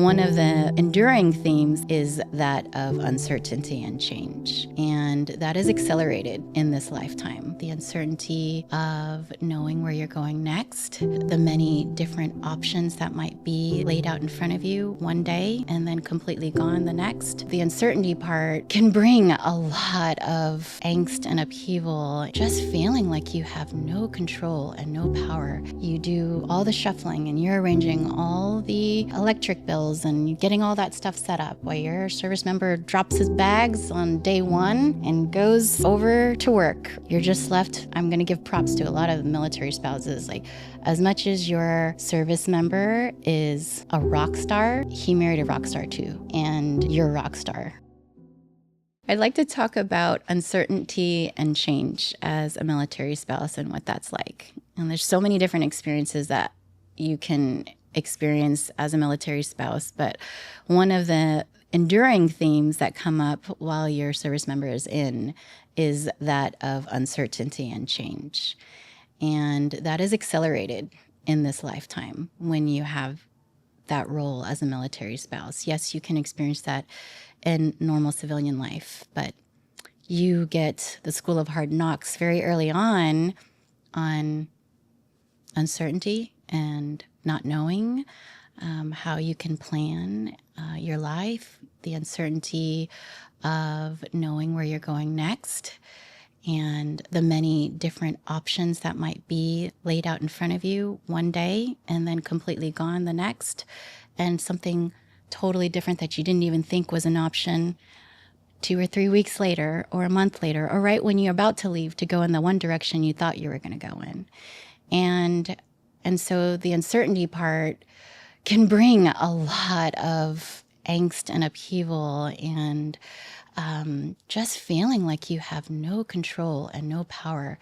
One of the enduring themes is that of uncertainty and change, and that is accelerated in this lifetime. The uncertainty of knowing where you're going next, the many different options that might be laid out in front of you one day and then completely gone the next. The uncertainty part can bring a lot of angst and upheaval, just feeling like you have no control and no power. You do all the shuffling and you're arranging all the electric bills and getting all that stuff set up while your service member drops his bags on day one and goes over to work. You're just left. I'm going to give props to a lot of military spouses. Like, as much as your service member is a rock star, he married a rock star too, and you're a rock star. I'd like to talk about uncertainty and change as a military spouse and what that's like. And there's so many different experiences that you can experience as a military spouse, but one of the enduring themes that come up while your service member is in is that of uncertainty and change. And that is accelerated in this lifetime when you have that role as a military spouse. Yes, you can experience that in normal civilian life, but you get the school of hard knocks very early on uncertainty and not knowing how you can plan your life, the uncertainty of knowing where you're going next, and the many different options that might be laid out in front of you one day and then completely gone the next, and something totally different that you didn't even think was an option 2 or 3 weeks later or a month later, or right when you're about to leave to go in the one direction you thought you were going to go in. And so the uncertainty part can bring a lot of angst and upheaval and just feeling like you have no control and no power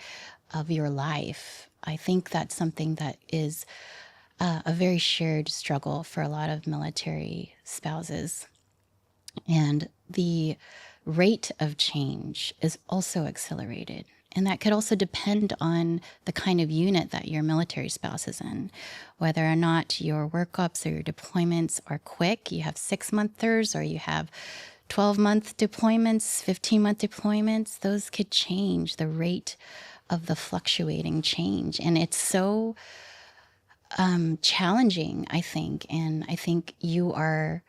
of your life. I think that's something that is a very shared struggle for a lot of military spouses. And the rate of change is also accelerated. And that could also depend on the kind of unit that your military spouse is in, whether or not your workups or your deployments are quick. You have 6-monthers or you have 12-month deployments, 15-month deployments. Those could change the rate of the fluctuating change. And it's so challenging, I think. And I think you are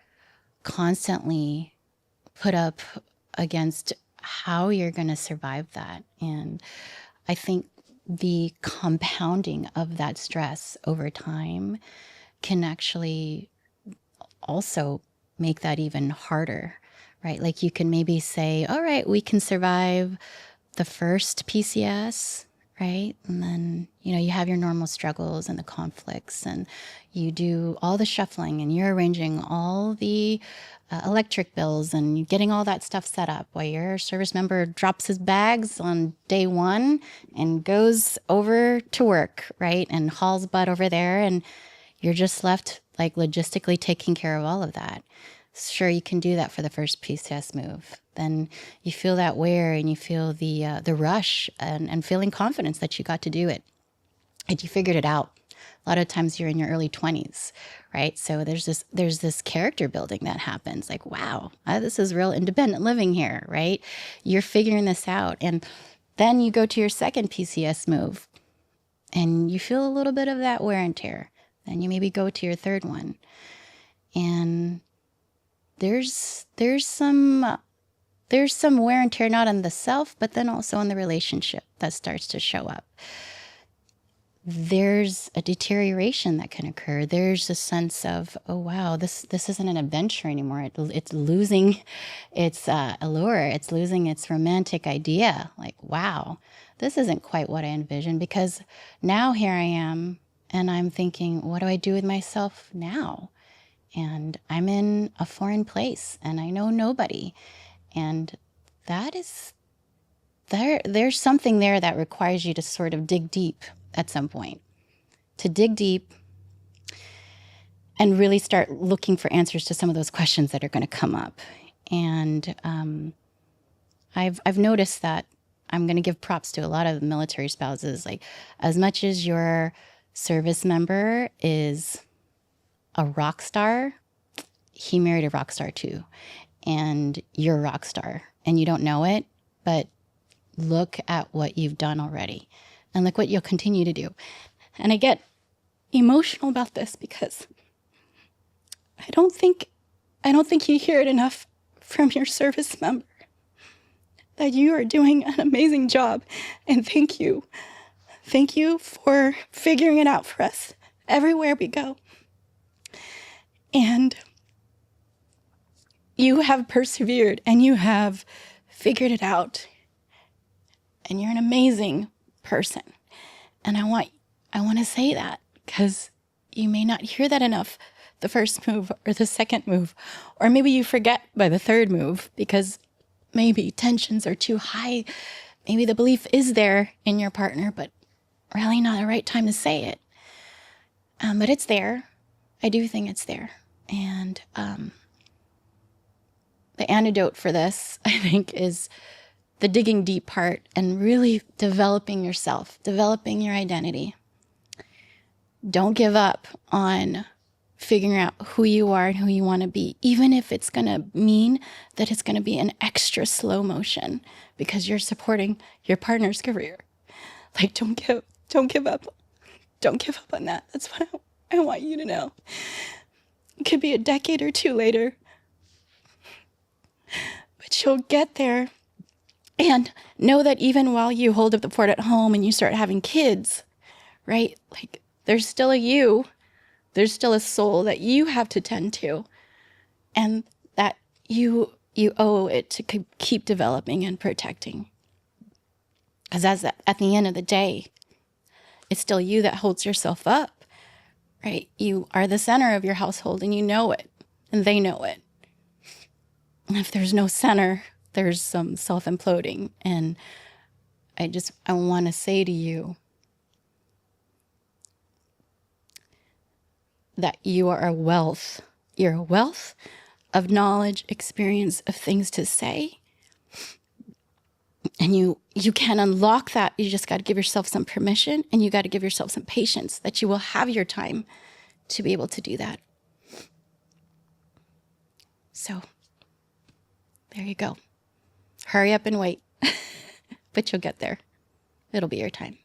constantly put up against how you're going to survive that. And I think the compounding of that stress over time can actually also make that even harder, right? Like, you can maybe say, all right, we can survive the first PCS, right? And then, you have your normal struggles and the conflicts, and you do all the shuffling and you're arranging all the electric bills and getting all that stuff set up while your service member drops his bags on day one and goes over to work, right? And hauls butt over there, and you're just left like logistically taking care of all of that. Sure, you can do that for the first PCS move. Then you feel that wear and you feel the rush and feeling confidence that you got to do it. And you figured it out. A lot of times you're in your early 20s, right? So there's this character building that happens. Like, wow, this is real independent living here, right? You're figuring this out. And then you go to your second PCS move and you feel a little bit of that wear and tear. Then you maybe go to your third one. And there's some wear and tear, not on the self, but then also on the relationship that starts to show up. There's a deterioration that can occur. There's a sense of, oh wow, this isn't an adventure anymore. It's losing its allure. It's losing its romantic idea. Like, wow, this isn't quite what I envisioned, because now here I am and I'm thinking, what do I do with myself now? And I'm in a foreign place and I know nobody. And that is, there's something there that requires you to sort of dig deep at some point, to dig deep and really start looking for answers to some of those questions that are going to come up. And I've noticed that I'm going to give props to a lot of military spouses. Like, as much as your service member is a rock star, he married a rock star too. And you're a rock star and you don't know it, but look at what you've done already and look what you'll continue to do. And I get emotional about this because I don't think you hear it enough from your service member that you are doing an amazing job. And thank you. Thank you for figuring it out for us everywhere we go. And you have persevered and you have figured it out. And you're an amazing person. And I want to say that because you may not hear that enough the first move or the second move, or maybe you forget by the third move because maybe tensions are too high. Maybe the belief is there in your partner, but really not the right time to say it. But it's there. I do think it's there. And the antidote for this, I think, is the digging deep part and really developing yourself, developing your identity. Don't give up on figuring out who you are and who you want to be, even if it's going to mean that it's going to be an extra slow motion because you're supporting your partner's career. Like, don't give up. Don't give up on that. That's what I want you to know. It could be a decade or two later, but you'll get there. And know that even while you hold up the fort at home and you start having kids, right? Like, there's still a you. There's still a soul that you have to tend to. And that you owe it to keep developing and protecting. Because at the end of the day, it's still you that holds yourself up, right? You are the center of your household and you know it. And they know it. And if there's no center, there's some self-imploding. And I want to say to you that you are a wealth. You're a wealth of knowledge, experience, of things to say. And you can unlock that. You just got to give yourself some permission and you got to give yourself some patience that you will have your time to be able to do that. So there you go. Hurry up and wait, but you'll get there. It'll be your time.